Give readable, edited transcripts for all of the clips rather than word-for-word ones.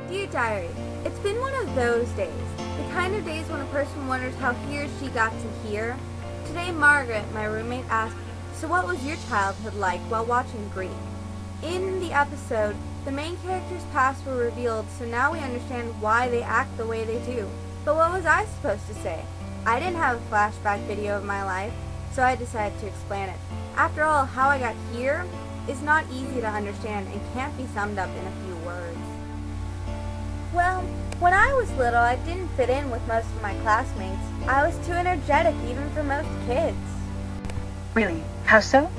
Dear Diary, it's been one of those days. The kind of days when a person wonders how he or she got to here. Today Margaret, my roommate, asked, so what was your childhood like while watching Greek? In the episode, the main character's past were revealed, so now we understand why they act the way they do. But what was I supposed to say? I didn't have a flashback video of my life, so I decided to explain it. After all, how I got here is not easy to understand and can't be summed up in a few words. Well, when I was little, I didn't fit in with most of my classmates. I was too energetic even for most kids. Really? How so?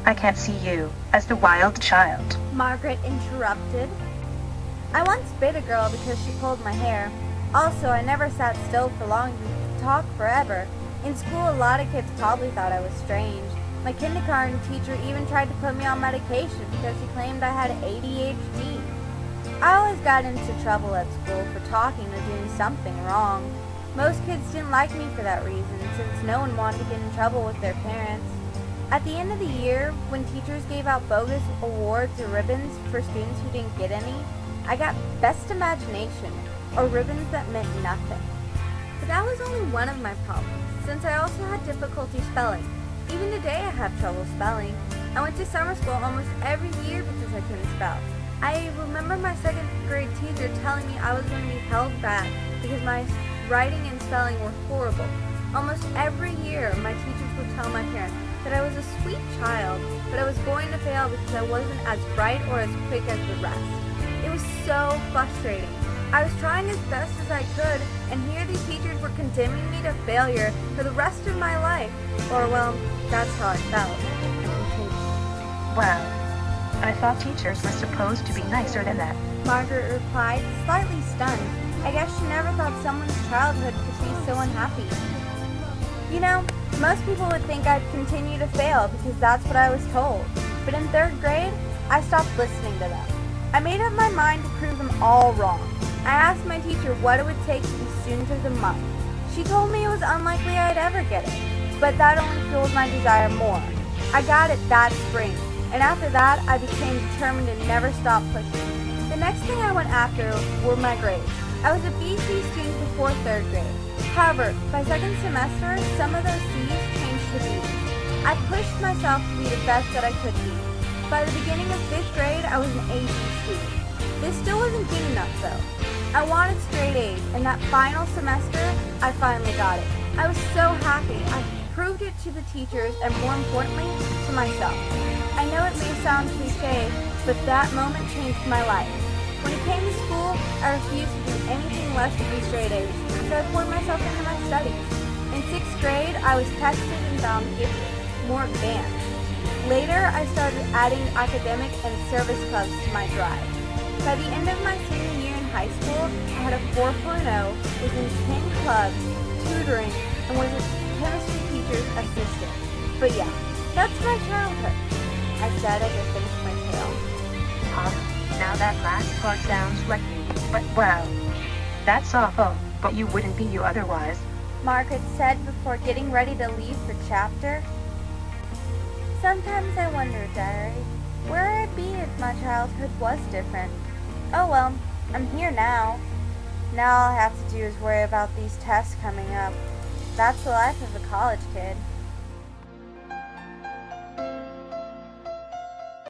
I can't see you as the wild child. Margaret interrupted. I once bit a girl because she pulled my hair. Also, I never sat still for long to talk forever. In school, a lot of kids probably thought I was strange. My kindergarten teacher even tried to put me on medication because he claimed I had ADHD. I always got into trouble at school for talking or doing something wrong. Most kids didn't like me for that reason, since no one wanted to get in trouble with their parents. At the end of the year, when teachers gave out bogus awards or ribbons for students who didn't get any, I got Best Imagination, or ribbons that meant nothing. But that was only one of my problems, since I also had difficulty spelling. Even today I have trouble spelling. I went to summer school almost every year because I couldn't spell. I remember my second grade teacher telling me I was going to be held back because my writing and spelling were horrible. Almost every year my teachers would tell my parents that I was a sweet child, but I was going to fail because I wasn't as bright or as quick as the rest. It was so frustrating. I was trying as best as I could, and here these teachers were condemning me to failure for the rest of my life. Or, well, that's how I felt. Wow. I thought teachers were supposed to be nicer than that. Margaret replied, slightly stunned. I guess she never thought someone's childhood could be so unhappy. You know, most people would think I'd continue to fail because that's what I was told. But in third grade, I stopped listening to them. I made up my mind to prove them all wrong. I asked my teacher what it would take to be Student of the Month. She told me it was unlikely I'd ever get it, but that only fueled my desire more. I got it that spring, and after that, I became determined to never stop pushing. The next thing I went after were my grades. I was a BC student before third grade. However, by second semester, some of those C's changed to B's. I pushed myself to be the best that I could be. By the beginning of fifth grade, I was an AC student. This still wasn't good enough though. I wanted straight A's, and that final semester, I finally got it. I was so happy. I proved it to the teachers, and more importantly, to myself. I know it may sound cliche, but that moment changed my life. When it came to school, I refused to do anything less than straight A's, so I poured myself into my studies. In sixth grade, I was tested and found gifted, more advanced. Later, I started adding academic and service clubs to my drive. By the end of my senior year in high school, I had a 4.0, was in 10 clubs, tutoring, and was a chemistry teacher's assistant. But yeah, that's my childhood, I said as I finished my tale. Now that last part sounds like you, but wow. That's awful, but you wouldn't be you otherwise. Margaret said before getting ready to leave the chapter. Sometimes I wonder, Diary, where I'd be if my childhood was different. Oh well, I'm here now. Now all I have to do is worry about these tests coming up. That's the life of a college kid.